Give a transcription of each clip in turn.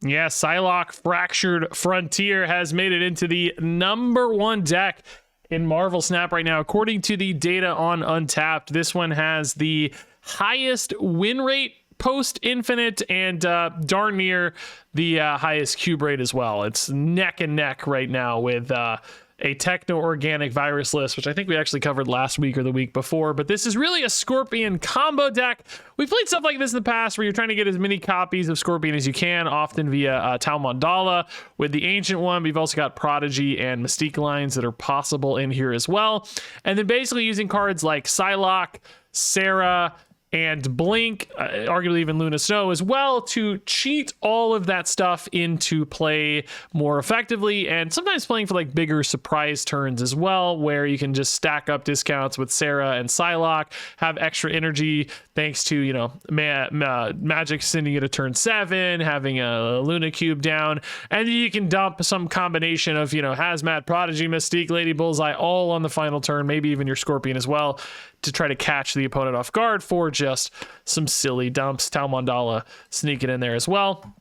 Yeah, Psylocke Fractured Frontier has made it into the #1 deck in Marvel Snap right now. According to the data on Untapped, this one has the highest win rate post Infinite and darn near the highest cube rate as well. It's neck and neck right now with a techno-organic virus list, which I think we actually covered last week or the week before, but this is really a Scorpion combo deck. We've played stuff like this in the past where you're trying to get as many copies of Scorpion as you can, often via Tau Mandala. With the Ancient one, we've also got Prodigy and Mystique lines that are possible in here as well. And then basically using cards like Psylocke, Sarah, and Blink, arguably even Luna Snow as well, to cheat all of that stuff into play more effectively, and sometimes playing for like bigger surprise turns as well, where you can just stack up discounts with Sarah and Psylocke, have extra energy thanks to, you know, Magic sending it a turn 7, having a Luna cube down, and you can dump some combination of, you know, Hazmat, Prodigy, Mystique, Lady Bullseye all on the final turn, maybe even your Scorpion as well, to try to catch the opponent off guard for just some silly dumps. Tau Mandala sneaking in there as well.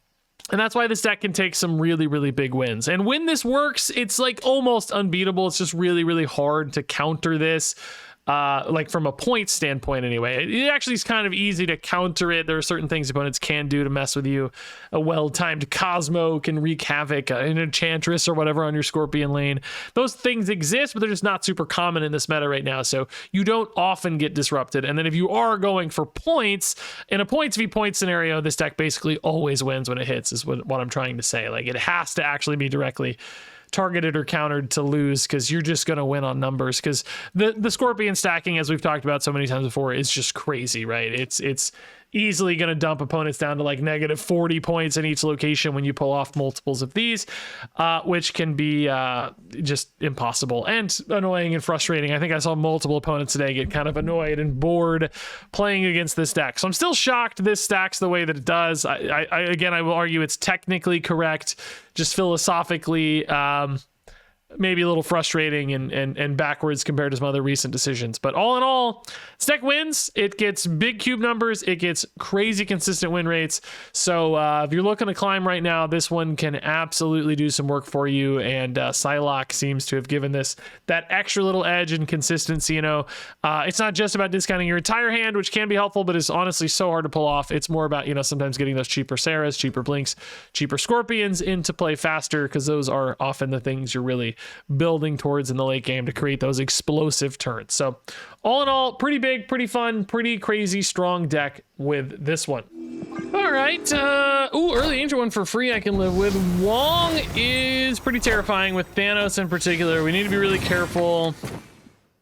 And that's why this deck can take some really, really big wins. And when this works, it's like almost unbeatable. It's just really, really hard to counter this. Like from a point standpoint anyway. It actually is kind of easy to counter it. There are certain things opponents can do to mess with you. A well-timed Cosmo can wreak havoc, an Enchantress or whatever on your Scorpion lane. Those things exist, but they're just not super common in this meta right now, so you don't often get disrupted. And then if you are going for points, in a points v points scenario, this deck basically always wins when it hits, is what I'm trying to say. Like, it has to actually be directly targeted or countered to lose, because you're just going to win on numbers, because the Scorpion stacking, as we've talked about so many times before, is just crazy, right? It's easily going to dump opponents down to like negative 40 points in each location when you pull off multiples of these, which can be just impossible and annoying and frustrating. I think I saw multiple opponents today get kind of annoyed and bored playing against this deck. So I'm still shocked this stacks the way that it does. Again, I will argue it's technically correct, just philosophically maybe a little frustrating and backwards compared to some other recent decisions. But all in all, this deck wins. It gets big cube numbers. It gets crazy consistent win rates. So if you're looking to climb right now, this one can absolutely do some work for you. And Psylocke seems to have given this that extra little edge and consistency. You know, it's not just about discounting your entire hand, which can be helpful, but it's honestly so hard to pull off. It's more about, you know, sometimes getting those cheaper Sarahs, cheaper Blinks, cheaper Scorpions into play faster, because those are often the things you're really building towards in the late game to create those explosive turns. So all in all, pretty big, pretty fun, pretty crazy strong deck with this one. All right. Ooh, early Angel one for free I can live with. Wong is pretty terrifying with Thanos in particular. We need to be really careful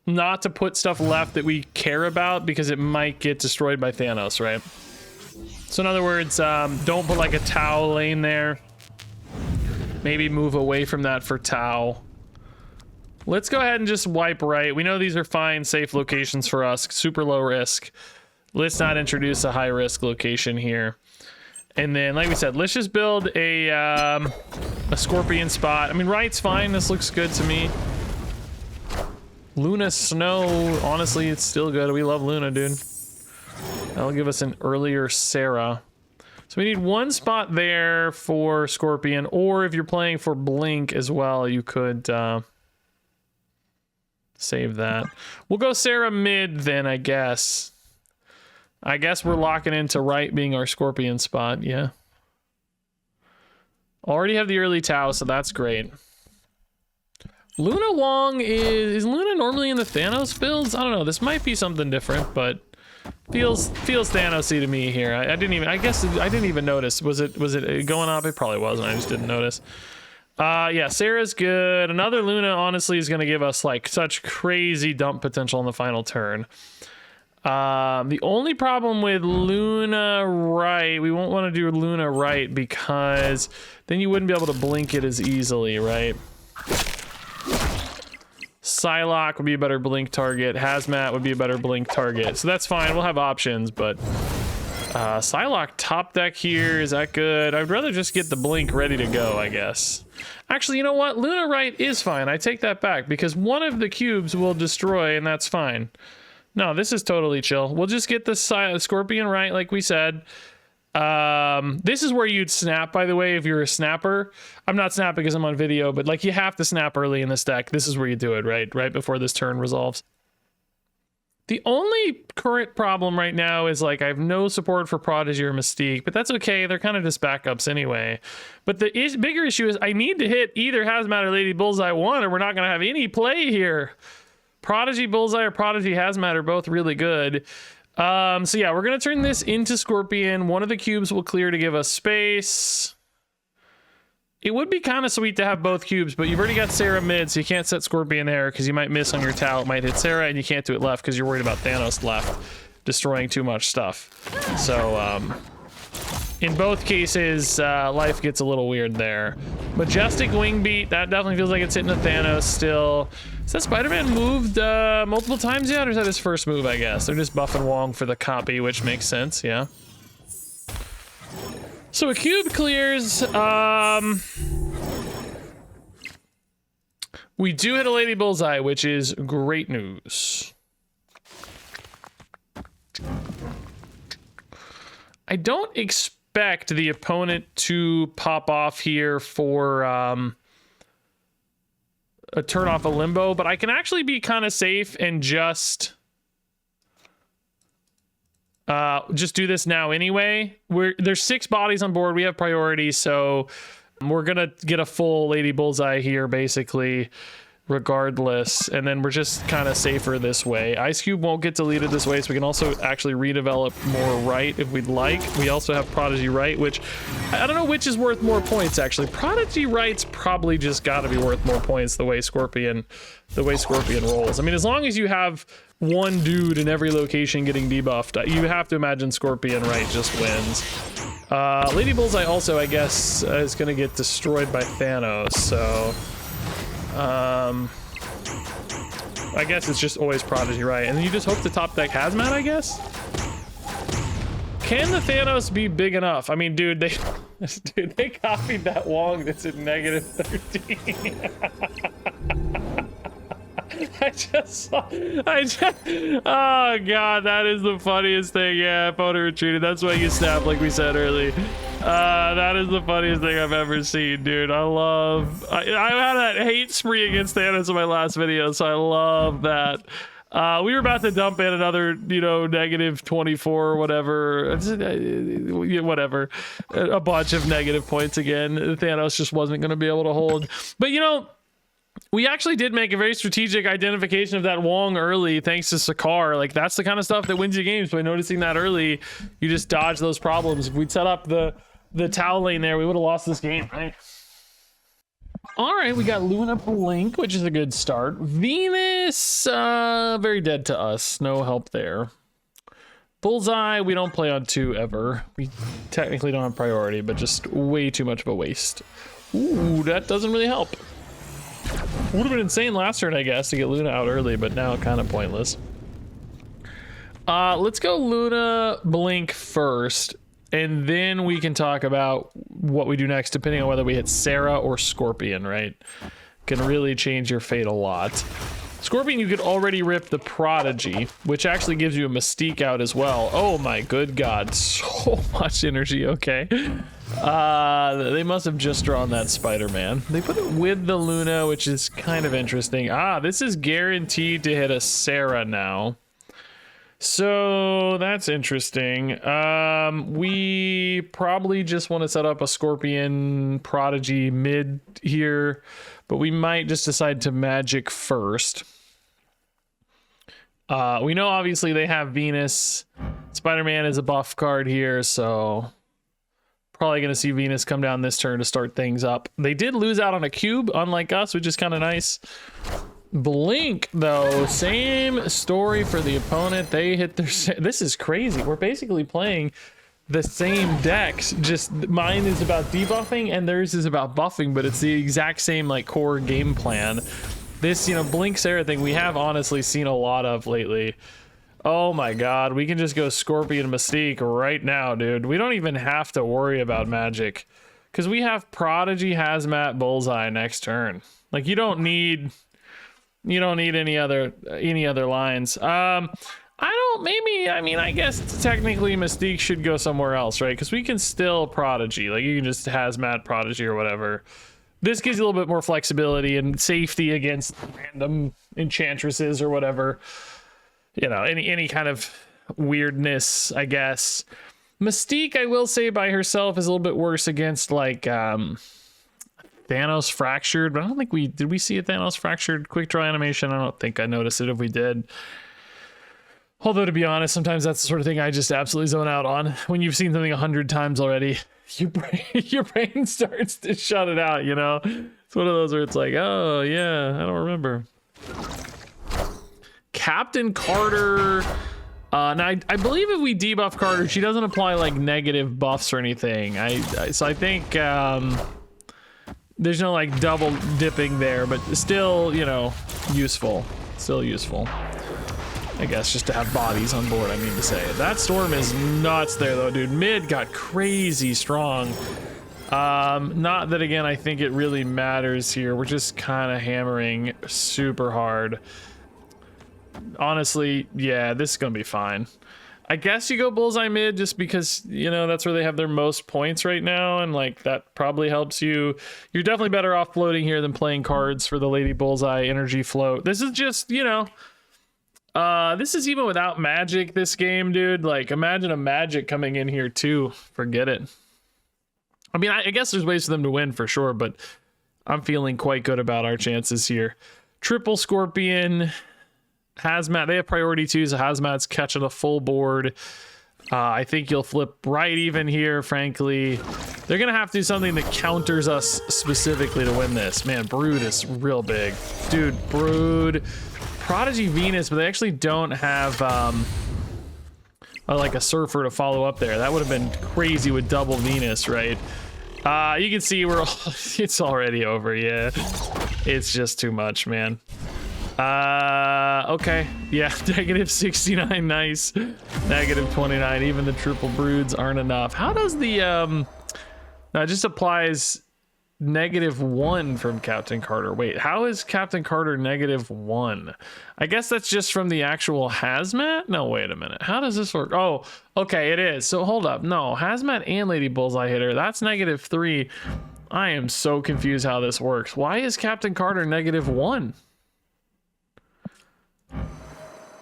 not to put stuff left that we care about, because it might get destroyed by Thanos, right? So in other words, don't put like a Tau lane there. Maybe move away from that for Tau. Let's go ahead and just wipe right. We know these are fine, safe locations for us. Super low risk. Let's not introduce a high risk location here. And then, like we said, let's just build a Scorpion spot. I mean, right's fine. This looks good to me. Luna Snow, honestly, it's still good. We love Luna, dude. That'll give us an earlier Sarah. So we need one spot there for Scorpion, or if you're playing for Blink as well, you could save that. We'll go Sarah mid then, I guess. I guess we're locking into right being our Scorpion spot, yeah. Already have the early Tau, so that's great. Luna Wong is Luna normally in the Thanos builds? I don't know, this might be something different, but feels Thanos-y to me here. I didn't even notice. Was it going up? It probably wasn't. I just didn't notice. Yeah, Sarah's good. Another Luna honestly is going to give us like such crazy dump potential in the final turn. The only problem with Luna right, we won't want to do Luna right, because then you wouldn't be able to blink it as easily, right? Psylocke would be a better blink target. Hazmat would be a better blink target. So that's fine. We'll have options, but Psylocke top deck here, is that good? I'd rather just get the blink ready to go, I guess. Actually, you know what? Luna right is fine. I take that back, because one of the cubes will destroy, and that's fine. No, this is totally chill. We'll just get the Scorpion right, like we said. This is where you'd snap, by the way, if you're a snapper. I'm not snapping because I'm on video, but like you have to snap early in this deck. This is where you do it, right before this turn resolves. The only current problem right now is like I have no support for Prodigy or Mystique, but that's okay. They're kind of just backups anyway. But the bigger issue is I need to hit either Hazmat or Lady Bullseye 1 or we're not going to have any play here. Prodigy Bullseye or Prodigy Hazmat are both really good. So yeah, we're going to turn this into Scorpion. One of the cubes will clear to give us space. It would be kind of sweet to have both cubes, but you've already got Sarah mid, so you can't set Scorpion there because you might miss on your Tau. It might hit Sarah, and you can't do it left because you're worried about Thanos left destroying too much stuff. So, in both cases, life gets a little weird there. Majestic Wing Beat, that definitely feels like it's hitting a Thanos still. Is that Spider-Man moved multiple times yet, or is that his first move, I guess? They're just buffing Wong for the copy, which makes sense, yeah. So a cube clears. We do hit a Lady Bullseye, which is great news. I don't expect the opponent to pop off here for a turn off a Limbo, but I can actually be kind of safe and just do this now anyway. There's 6 bodies on board. We have priority, so we're gonna get a full Lady Bullseye here, basically, regardless. And then we're just kind of safer this way. Ice Cube won't get deleted this way, so we can also actually redevelop more right if we'd like. We also have Prodigy right, which I don't know which is worth more points, actually. Prodigy right's probably just got to be worth more points the way Scorpion rolls. I mean, as long as you have one dude in every location getting debuffed, you have to imagine Scorpion right just wins. Lady Bullseye also, I guess, is going to get destroyed by Thanos, so I guess it's just always Prodigy right, and then you just hope the top deck Hazmat, I guess. Can the Thanos be big enough? I mean, dude, they copied that Wong that's at -13. Oh god, that is the funniest thing. Yeah, opponent retreated. That's why you snap, like we said early. That is the funniest thing I've ever seen, dude. I had that hate spree against Thanos in my last video, so I love that. We were about to dump in another, -24 or whatever. Whatever. A bunch of negative points again. Thanos just wasn't going to be able to hold. But, we actually did make a very strategic identification of that Wong early, thanks to Sakar. Like, that's the kind of stuff that wins you games. By noticing that early, you just dodge those problems. If we'd set up the Tau lane there, we would have lost this game, right? All right, we got Luna Blink, which is a good start. Venus, very dead to us. No help there. Bullseye, we don't play on 2 ever. We technically don't have priority, but just way too much of a waste. Ooh, that doesn't really help. Would have been insane last turn, I guess, to get Luna out early, but now kind of pointless. Let's go Luna Blink first, and then we can talk about what we do next, depending on whether we hit Sarah or Scorpion, right? Can really change your fate a lot. Scorpion, you could already rip the Prodigy, which actually gives you a Mystique out as well. Oh my good god, so much energy, okay. They must have just drawn that Spider-Man. They put it with the Luna, which is kind of interesting. This is guaranteed to hit a Sarah now. So that's interesting. We probably just want to set up a Scorpion Prodigy mid here, but we might just decide to Magic first. We know obviously they have Venus. Spider-Man is a buff card here, so probably going to see Venus come down this turn to start things up. They did lose out on a cube, unlike us, which is kind of nice. Blink, though, same story for the opponent. They hit their... This is crazy. We're basically playing the same decks, just mine is about debuffing and theirs is about buffing, but it's the exact same, like, core game plan. This, Blink Sarah thing we have honestly seen a lot of lately. Oh my god, we can just go Scorpion Mystique right now, dude. We don't even have to worry about Magic, because we have Prodigy, Hazmat, Bullseye next turn. Like, you don't need any other lines. I Well, maybe, I mean, I guess technically Mystique should go somewhere else, right? Because we can still Prodigy. Like, you can just Hazmat Prodigy or whatever. This gives you a little bit more flexibility and safety against random enchantresses or whatever. You know, any kind of weirdness, I guess. Mystique, I will say, by herself is a little bit worse against, like, Thanos Fractured, but I don't think did we see a Thanos Fractured quick draw animation? I don't think I noticed it if we did. Although, to be honest, sometimes that's the sort of thing I just absolutely zone out on. When you've seen something 100 times already, your brain starts to shut it out, you know? It's one of those where it's like, oh, yeah, I don't remember. Captain Carter. Now, I believe if we debuff Carter, she doesn't apply, like, negative buffs or anything. So I think there's no, like, double dipping there, but still, you know, useful. Still useful. I guess, just to have bodies on board, I mean to say. That storm is nuts there, though, dude. Mid got crazy strong. Not that, again, I think it really matters here. We're just kind of hammering super hard. Honestly, yeah, this is going to be fine. I guess you go Bullseye mid just because, you know, that's where they have their most points right now, and, like, that probably helps you. You're definitely better off floating here than playing cards for the Lady Bullseye energy float. This is just, you know... this is even without magic, this game, dude. Like, imagine a magic coming in here too. Forget it. I mean, I guess there's ways for them to win for sure, but I'm feeling quite good about our chances here. Triple Scorpion, Hazmat. They have priority too, so Hazmat's catching a full board. I think you'll flip right even here, frankly. They're going to have to do something that counters us specifically to win this. Man, Brood is real big. Dude, Brood... Prodigy Venus, but they actually don't have like a surfer to follow up there. That would have been crazy with double Venus, right? You can see it's already over. Yeah, it's just too much, man. Okay, yeah, negative 69, nice. Negative 29, even the triple Broods aren't enough. How does the no, it just applies -1 from Captain Carter. Wait, how is Captain Carter -1? I guess that's just from the actual Hazmat? No, wait a minute. How does this work? Oh, okay, it is. So hold up. No, Hazmat and Lady Bullseye hit her. That's -3. I am so confused how this works. Why is Captain Carter -1?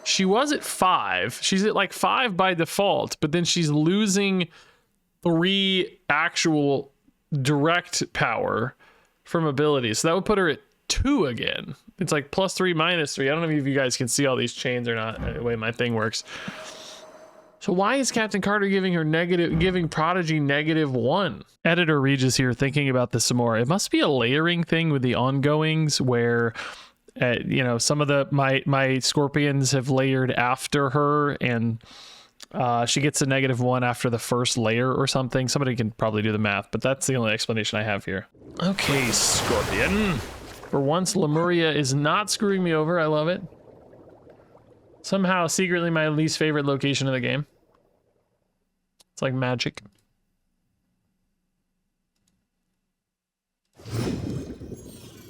She was at 5. She's at like 5 by default, but then she's losing 3 actual direct power from abilities, so that would put her at 2 again. It's like +3 -3. I don't know if you guys can see all these chains or not, the way my thing works. So why is Captain Carter giving her giving Prodigy -1? Editor Regis here thinking about this some more. It must be a layering thing with the ongoings where you know, some of my Scorpions have layered after her, and she gets a -1 after the first layer or something. Somebody can probably do the math, but that's the only explanation I have here. Okay, Scorpion. For once, Lemuria is not screwing me over. I love it. Somehow, secretly, my least favorite location of the game. It's like magic.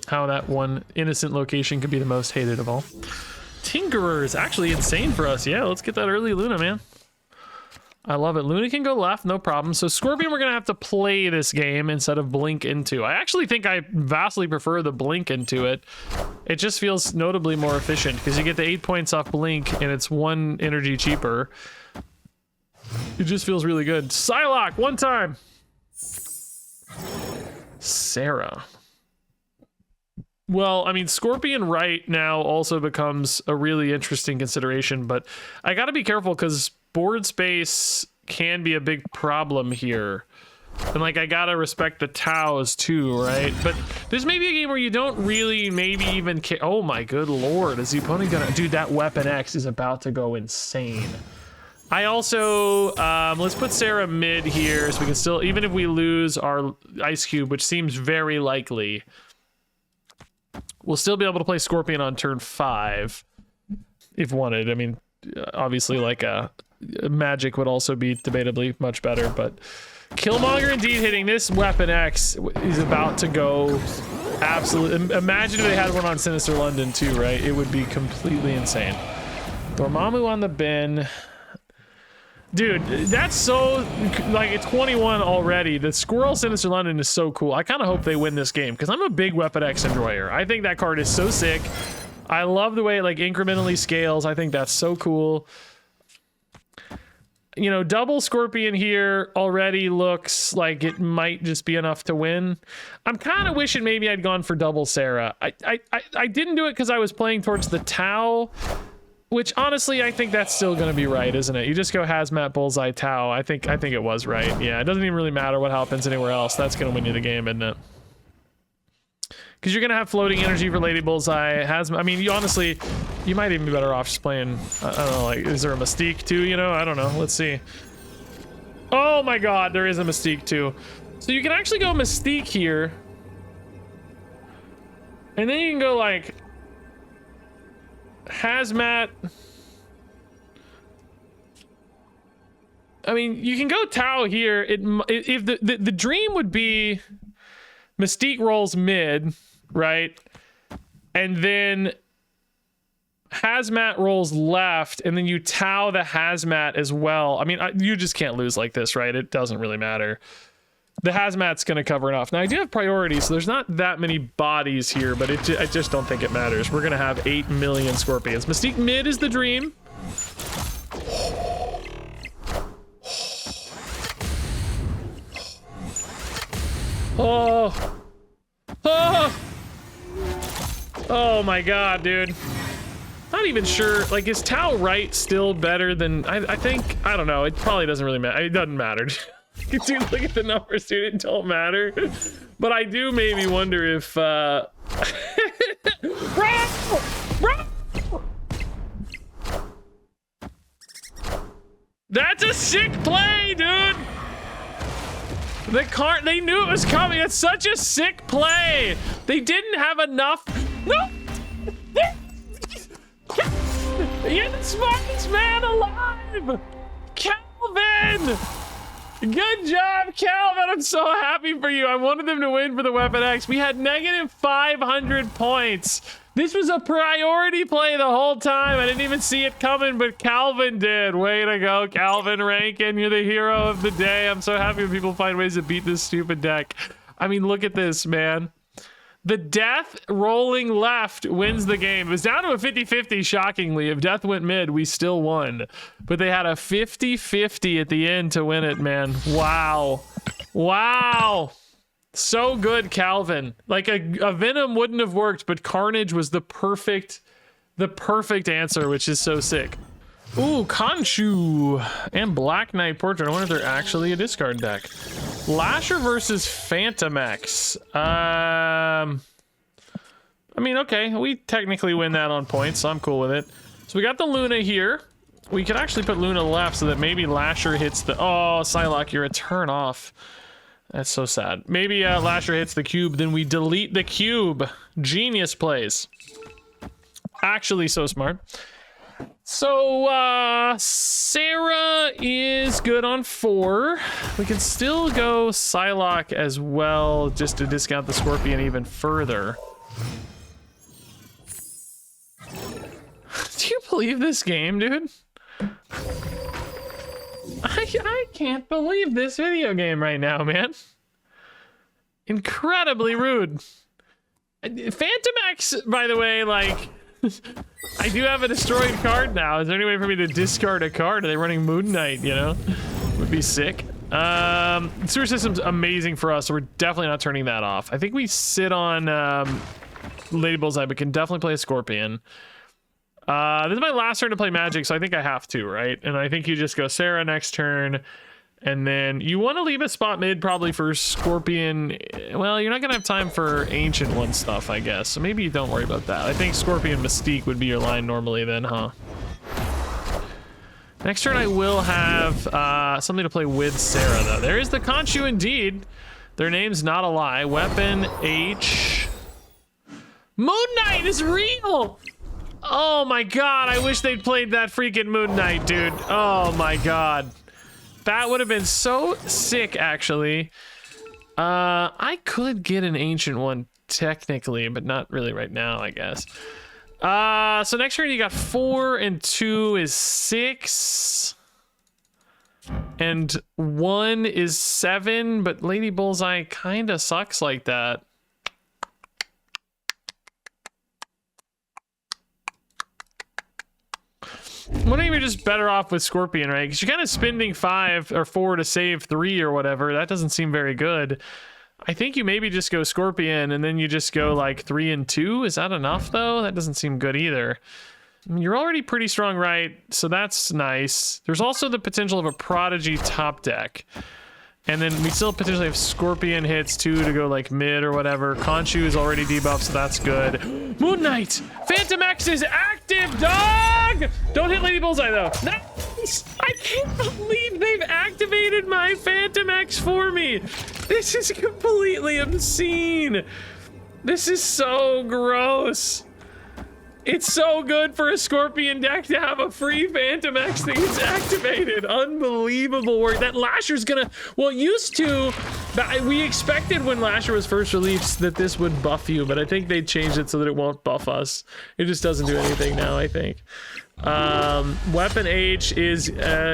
How that one innocent location could be the most hated of all. Tinkerer is actually insane for us. Yeah, let's get that early Luna, man. I love it. Luna can go left, no problem. So Scorpion, we're going to have to play this game instead of blink into. I actually think I vastly prefer the blink into it. It just feels notably more efficient because you get the 8 points off blink and it's 1 energy cheaper. It just feels really good. Psylocke, one time. Sarah. Well, I mean, Scorpion right now also becomes a really interesting consideration, but I got to be careful because board space can be a big problem here. And, like, I got to respect the Taos too, right? But there's maybe a game where you don't really maybe even care. Oh, my good lord. Is the opponent going to... Dude, that Weapon X is about to go insane. I also... let's put Sarah mid here so we can still... Even if we lose our Ice Cube, which seems very likely... We'll still be able to play Scorpion on turn 5 if wanted. I mean, obviously, like Magic would also be debatably much better, but Killmonger indeed hitting. This Weapon X is about to go absolutely. Imagine if they had one on Sinister London too, right? It would be completely insane. Dormammu on the bin. Dude, that's so, like, it's 21 already. The Squirrel Sinister London is so cool. I kind of hope they win this game because I'm a big Weapon X enjoyer. I think that card is so sick. I love the way it, like, incrementally scales. I think that's so cool. You know, double Scorpion here already looks like it might just be enough to win. I'm kind of wishing maybe I'd gone for double Sarah. I didn't do it because I was playing towards the Tau. Which honestly, I think that's still going to be right, isn't it? You just go Hazmat, Bullseye, Tau. I think it was right. Yeah, it doesn't even really matter what happens anywhere else. That's going to win you the game, isn't it? Because you're going to have floating energy for Lady Bullseye. Hazmat. I mean, you honestly, you might even be better off just playing. I don't know. Like, is there a Mystique too? You know, I don't know. Let's see. Oh my God, there is a Mystique too. So you can actually go Mystique here, and then you can go like Hazmat. I mean, you can go Tau here. If the dream would be Mystique rolls mid, right? And then Hazmat rolls left, and then you Tau the Hazmat as well. I mean, you just can't lose like this, right? It doesn't really matter. The Hazmat's going to cover enough. Now, I do have priority, so there's not that many bodies here, but I just don't think it matters. We're going to have 8 million Scorpions. Mystique mid is the dream. Oh. Oh. Oh my God, dude. Not even sure. Like, is Tau right still better than... I think... I don't know. It probably doesn't really matter. It doesn't matter. Dude, look at the numbers, dude. It don't matter. But I do maybe wonder if bro! That's a sick play, dude. They knew it was coming. It's such a sick play. They didn't have enough. No. You're the smartest man alive, Calvin. Good job, Calvin. I'm so happy for you. I wanted them to win for the Weapon X. We had negative 500 points. This was a priority play the whole time. I didn't even see it coming, but Calvin did. Way to go, Calvin Rankin. You're the hero of the day. I'm so happy when people find ways to beat this stupid deck. I mean, look at this, man. The Death rolling left wins the game. It was down to a 50-50, shockingly. If Death went mid, we still won. But they had a 50-50 at the end to win it, man. Wow. Wow. So good, Calvin. Like, a Venom wouldn't have worked, but Carnage was the perfect answer, which is so sick. Ooh, Khonshu and Black Knight Portrait. I wonder if they're actually a discard deck. Lasher versus Phantomex. I mean, okay, we technically win that on points, so I'm cool with it. So we got the Luna here. We could actually put Luna left so that maybe Lasher hits the... Oh, Psylocke, you're a turn off. That's so sad. Maybe Lasher hits the cube, then we delete the cube. Genius plays. Actually so smart. So, Sarah is good on 4. We can still go Psylocke as well, just to discount the Scorpion even further. Do you believe this game, dude? I can't believe this video game right now, man. Incredibly rude. Phantomex, by the way, like... I do have a destroyed card now. Is there any way for me to discard a card? Are they running Moon Knight, you know? Would be sick. Sewer System's amazing for us, so we're definitely not turning that off. I think we sit on Lady Bullseye, but can definitely play a Scorpion. This is my last turn to play Magic, so I think I have to, right? And I think you just go Sarah next turn, and then you want to leave a spot mid probably for Scorpion. Well, you're not going to have time for Ancient One stuff, I guess. So maybe you don't worry about that. I think Scorpion Mystique would be your line normally then, huh? Next turn I will have something to play with Sarah, though. There is the Khonshu indeed. Their name's not a lie. Weapon H. Moon Knight is real! Oh my god, I wish they'd played that freaking Moon Knight, dude. Oh my god. That would have been so sick, actually. I could get an Ancient One, technically, but not really right now, I guess. So next turn you got 4 and 2 is 6. And 1 is 7, but Lady Bullseye kind of sucks like that. Wouldn't you be just better off with Scorpion, right? Because you're kind of spending 5 or 4 to save 3 or whatever. That doesn't seem very good. I think you maybe just go Scorpion and then you just go like 3 and 2. Is that enough though? That doesn't seem good either. I mean, you're already pretty strong, right? So that's nice. There's also the potential of a Prodigy top deck. And then we still potentially have Scorpion hits too to go like mid or whatever. Khonshu is already debuffed, so that's good. Moon Knight! Phantom X is active, dog! Don't hit Lady Bullseye though. Nice! I can't believe they've activated my Phantom X for me. This is completely obscene. This is so gross. It's so good for a Scorpion deck to have a free Phantom X that gets activated. Unbelievable work. That Lasher's gonna, well, used to, we expected when Lasher was first released that this would buff you, but I think they changed it so that it won't buff us. It just doesn't do anything now, I think. Weapon H is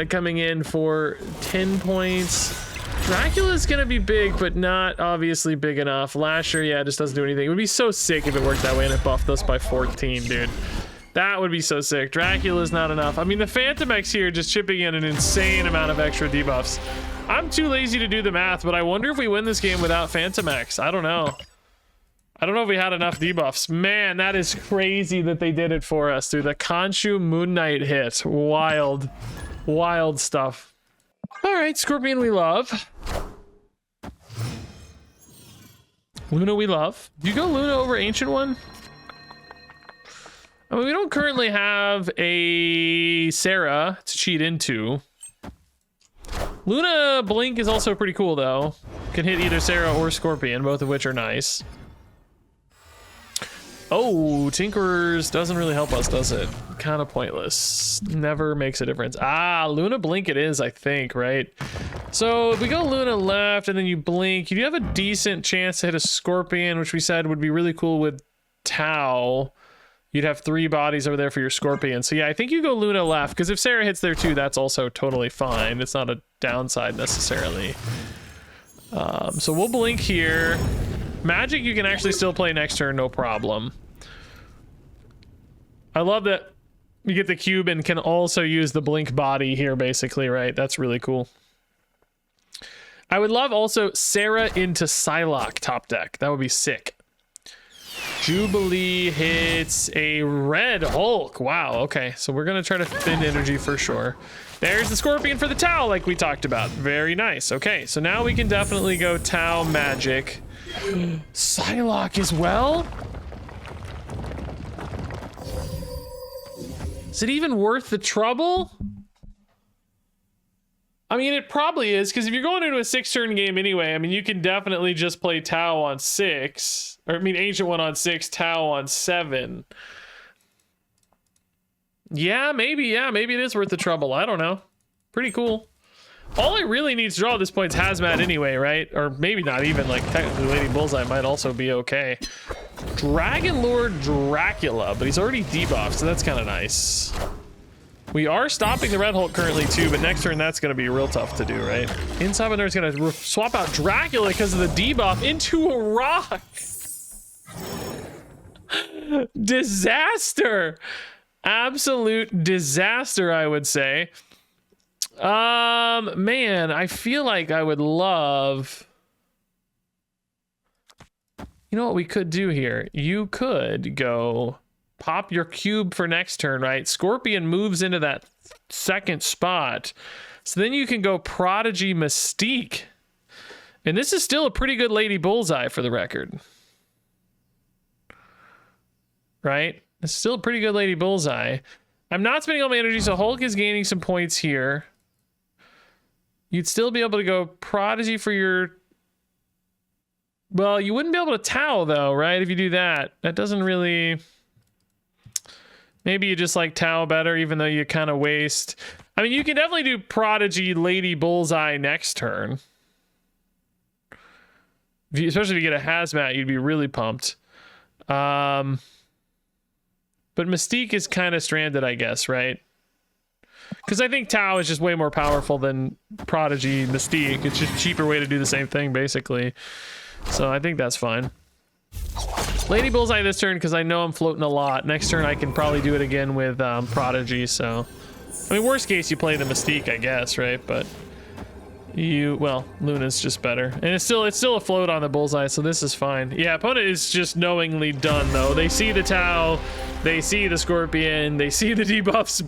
coming in for 10 points. Dracula's gonna be big, but not obviously big enough. Lasher, yeah, just doesn't do anything. It would be so sick if it worked that way and it buffed us by 14, dude. That would be so sick. Dracula's not enough. I mean, the Phantom X here just chipping in an insane amount of extra debuffs. I'm too lazy to do the math, but I wonder if we win this game without Phantom X. I don't know. I don't know if we had enough debuffs. Man, that is crazy that they did it for us, dude. The Khonshu Moon Knight hit. Wild. Wild stuff. All right, Scorpion we love. Luna we love. Do you go Luna over Ancient One? I mean, we don't currently have a Sarah to cheat into. Luna Blink is also pretty cool though. Can hit either Sarah or Scorpion, both of which are nice. Oh, Tinkerers doesn't really help us, does it? Kind of pointless. Never makes a difference. Ah, Luna Blink it is, I think, right? So if we go Luna left and then you blink, you do have a decent chance to hit a Scorpion, which we said would be really cool with Tau. You'd have 3 bodies over there for your Scorpion. So yeah, I think you go Luna left, because if Sarah hits there too, that's also totally fine. It's not a downside necessarily. So we'll blink here. Magic you can actually still play next turn, no problem. I love that you get the cube and can also use the blink body here, basically, right? That's really cool. I would love also Sarah into Psylocke top deck. That would be sick. Jubilee hits a Red Hulk. Wow, okay. So we're going to try to thin energy for sure. There's the Scorpion for the Tau, like we talked about. Very nice. Okay, so now we can definitely go Tau Magic. Psylocke as well? Is it even worth the trouble? I mean, it probably is, because if you're going into a 6-turn game anyway, I mean, you can definitely just play Tau on 6. Or, I mean, Ancient One on 6, Tau on 7. Yeah, maybe it is worth the trouble. I don't know. Pretty cool. All it really needs to draw at this point is Hazmat anyway, right? Or maybe not even, like, technically Lady Bullseye might also be okay. Dragon Lord Dracula, but he's already debuffed, so that's kind of nice. We are stopping the Red Hulk currently too, but next turn that's going to be real tough to do, right? Insabaner is going to swap out Dracula because of the debuff into a rock. Disaster. Absolute disaster, I would say. Man, I feel like I would love... You know what we could do here? You could go pop your cube for next turn, right? Scorpion moves into that second spot. So then you can go Prodigy Mystique. And this is still a pretty good Lady Bullseye for the record. Right? It's still a pretty good Lady Bullseye. I'm not spending all my energy, so Hulk is gaining some points here. You'd still be able to go Prodigy for your... Well, you wouldn't be able to Tau, though, right? If you do that. That doesn't really... Maybe you just like Tau better, even though you kind of waste... I mean, you can definitely do Prodigy Lady Bullseye next turn. Especially if you get a Hazmat, you'd be really pumped. But Mystique is kind of stranded, I guess, right? Because I think Tau is just way more powerful than Prodigy Mystique. It's just a cheaper way to do the same thing, basically. So I think that's fine. Lady Bullseye this turn because I know I'm floating a lot. Next turn I can probably do it again with Prodigy, so... I mean, worst case you play the Mystique, I guess, right? But... well, Luna's just better. And it's still a float on the Bullseye, so this is fine. Yeah, opponent is just knowingly done, though. They see the Tau, they see the Scorpion, they see the debuffs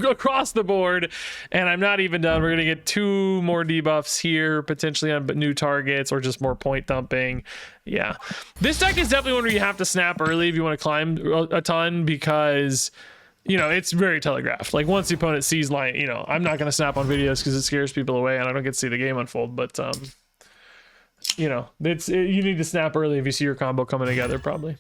across the board, and I'm not even done. We're gonna get 2 more debuffs here, potentially on new targets, or just more point dumping. Yeah. This deck is definitely one where you have to snap early if you want to climb a ton, because... you know, it's very telegraphed. Like, once the opponent sees line, you know, I'm not going to snap on videos because it scares people away and I don't get to see the game unfold. But, you know, you need to snap early if you see your combo coming together, probably.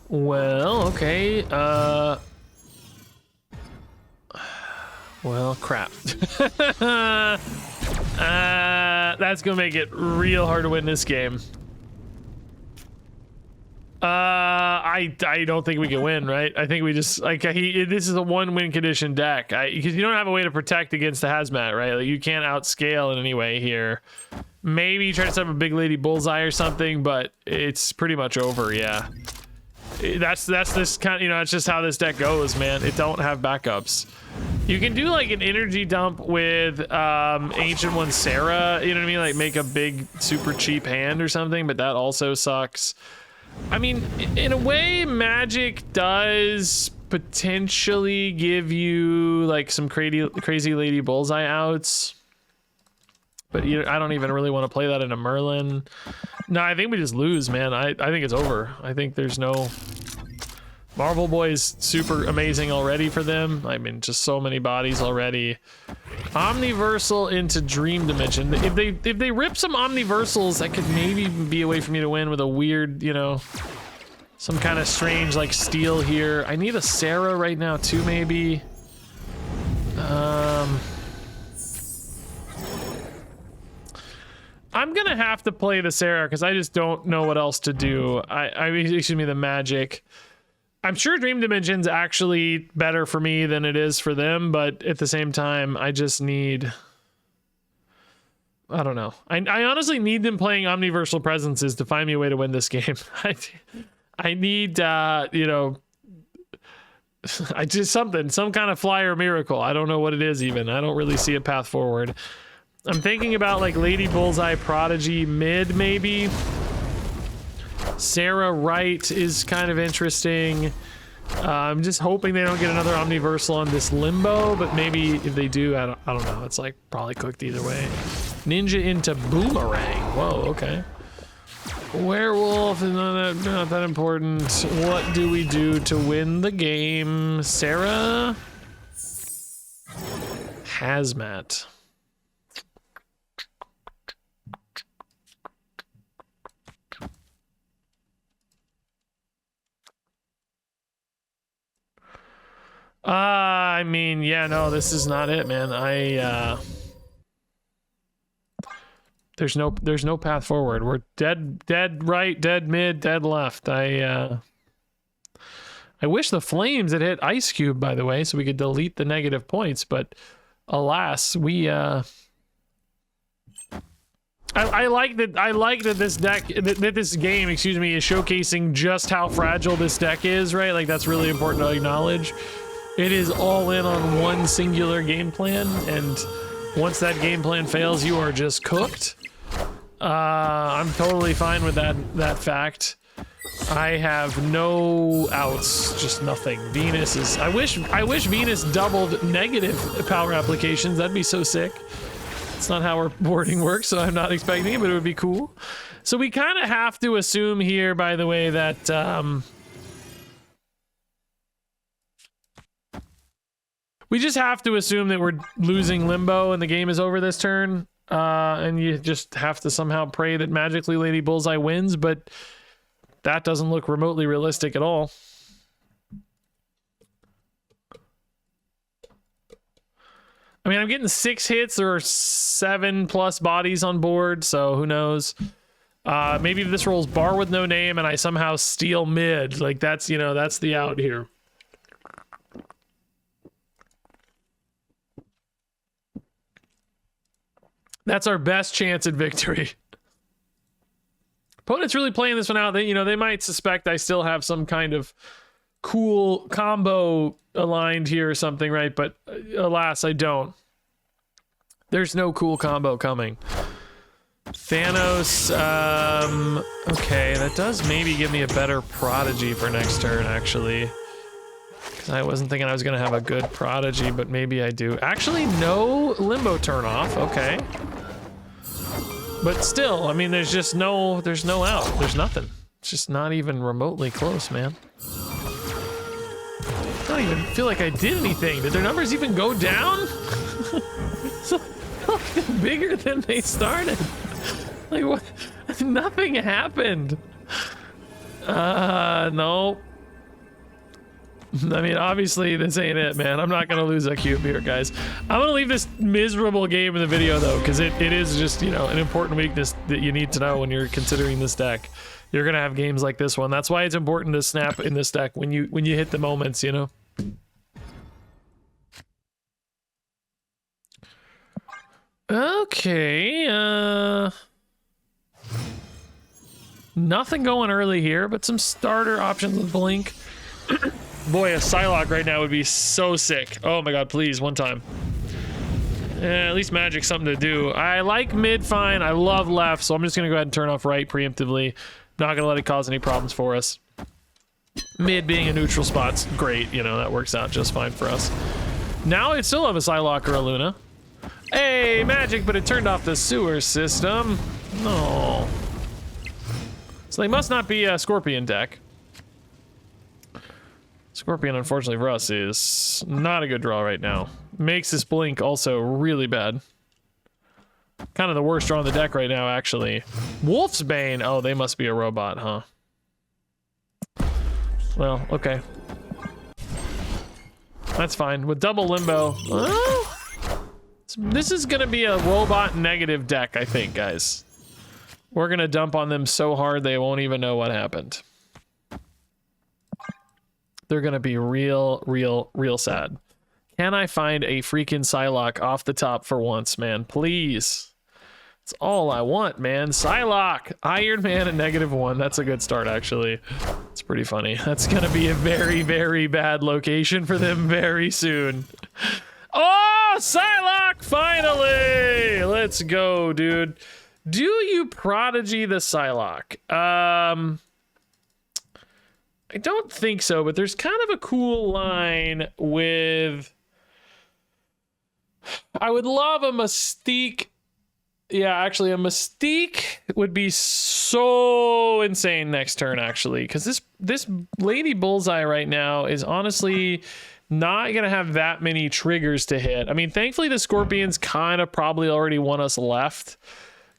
Well, okay. Well, crap. That's going to make it real hard to win this game. I don't think we can win, right? I think we just, like, this is a 1-win condition deck. Because you don't have a way to protect against the hazmat, right? Like, you can't outscale in any way here. Maybe try to set up a big Lady Bullseye or something, but it's pretty much over, yeah. That's this kind of, you know, it's just how this deck goes, man. It don't have backups. You can do like an energy dump with Ancient One Sarah, you know what I mean? Like, make a big super cheap hand or something, but that also sucks. I mean, in a way, Magic does potentially give you like some crazy Lady Bullseye outs, but I don't even really want to play that in a Merlin. No, I think we just lose, man. I think it's over. I think there's no... Marvel Boy's super amazing already for them. I mean, just so many bodies already. Omniversal into Dream Dimension. If they rip some Omniversals, that could maybe be a way for me to win with a weird, you know, some kind of strange like steal here. I need a Sarah right now too, maybe. I'm gonna have to play the Sarah because I just don't know what else to do. I mean, excuse me, the Magic. I'm sure Dream Dimension's actually better for me than it is for them, but at the same time, I just need... I don't know. I honestly need them playing Omniversal Presences to find me a way to win this game. I need, you know... I just some kind of flyer miracle. I don't know what it is even. I don't really see a path forward. I'm thinking about like Lady Bullseye, Prodigy, mid maybe. Sarah Wright is kind of interesting. I'm just hoping they don't get another Omniversal on this Limbo, but maybe if they do, I don't know. It's like probably cooked either way. Ninja into Boomerang. Whoa, okay. Werewolf is not that important. What do we do to win the game? Sarah? Hazmat. I mean, yeah, no, this is not it, man. There's no path forward. We're dead right, dead mid, dead left. I wish the Flames had hit Ice Cube, by the way, so we could delete the negative points, but alas, we I like that this deck, that this game, excuse me, is showcasing just how fragile this deck is, right? Like, that's really important to acknowledge. It is all in on one singular game plan, and once that game plan fails, you are just cooked. I'm totally fine with that fact. I have no outs, just nothing. Venus is... I wish Venus doubled negative power applications. That'd be so sick. It's not how our boarding works, so I'm not expecting it, but it would be cool. So we kind of have to assume here, by the way, that... we just have to assume that we're losing Limbo and the game is over this turn. And you just have to somehow pray that magically Lady Bullseye wins, but that doesn't look remotely realistic at all. I mean, I'm getting 6 hits. There are 7+ bodies on board, so who knows? Maybe this rolls bar with no name and I somehow steal mid. Like that's, you know, that's the out here. That's our best chance at victory. Opponent's really playing this one out. They, you know, they might suspect I still have some kind of cool combo aligned here or something, right? But alas, I don't. There's no cool combo coming. Thanos, okay, that does maybe give me a better Prodigy for next turn, actually. Because I wasn't thinking I was going to have a good Prodigy, but maybe I do. Actually, no Limbo turn off, okay. But still, I mean, there's no out. There's nothing. It's just not even remotely close, man. I don't even feel like I did anything. Did their numbers even go down? So bigger than they started. Like what? Nothing happened. No. I mean, obviously this ain't it, man. I'm not gonna lose a cube here, guys. I'm gonna leave this miserable game in the video though, because it is just, you know, an important weakness that you need to know when you're considering this deck. You're gonna have games like this one. That's why it's important to snap in this deck when you hit the moments, you know. Okay, nothing going early here, but some starter options with Blink. Boy, a Psylocke right now would be so sick. Oh my god, please, one time. At least Magic's something to do. I like mid fine, I love left, so I'm just gonna go ahead and turn off right preemptively. Not gonna let it cause any problems for us. Mid being a neutral spot's great, you know, that works out just fine for us. Now I still have a Psylocke or a Luna. Hey, Magic, but it turned off the sewer system. No. So they must not be a Scorpion deck. Scorpion, unfortunately for us, is not a good draw right now. Makes this Blink also really bad. Kind of the worst draw in the deck right now, actually. Wolf's Bane. Oh, they must be a robot, huh? Well, okay. That's fine. With double Limbo. This is gonna be a robot negative deck, I think, guys. We're gonna dump on them so hard they won't even know what happened. They're gonna be real sad. Can I find a freaking Psylocke off the top for once, man? Please. It's all I want, man. Psylocke! Iron Man at -1. That's a good start, actually. It's pretty funny. That's gonna be a very bad location for them very soon. Oh, Psylocke, finally! Let's go, dude. Do you Prodigy the Psylocke? I don't think so, but there's kind of a cool line with... I would love a Mystique. Yeah, actually, a Mystique would be so insane next turn, actually, because this Lady Bullseye right now is honestly not gonna have that many triggers to hit. I mean, thankfully the Scorpions kind of probably already won us left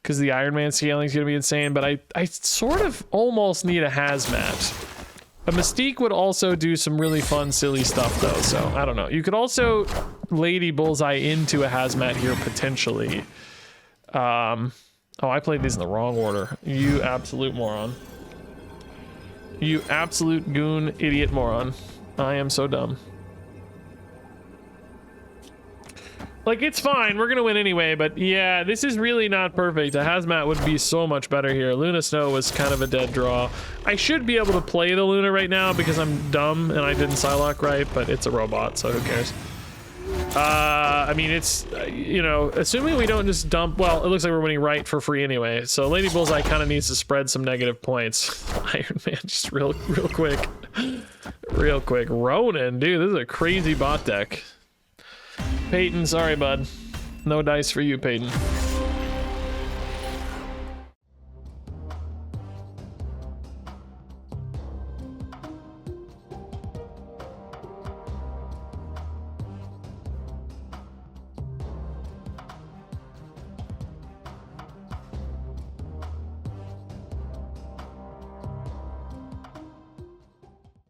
because the Iron Man scaling is gonna be insane, but I sort of almost need a Hazmat. A Mystique would also do some really fun, silly stuff, though, so I don't know. You could also Lady Bullseye into a Hazmat here, potentially. Oh, I played these in the wrong order. You absolute moron. You absolute goon, idiot moron. I am so dumb. Like, it's fine, we're gonna win anyway, but yeah, this is really not perfect. A Hazmat would be so much better here. Luna Snow was kind of a dead draw. I should be able to play the Luna right now because I'm dumb and I didn't Psylocke right, but it's a robot, so who cares? I mean, it's, you know, assuming we don't just dump, well, it looks like we're winning right for free anyway, so Lady Bullseye kind of needs to spread some negative points. Iron Man, just real quick. Real quick. Ronan, dude, this is a crazy bot deck. Peyton, sorry, bud. No dice for you, Peyton.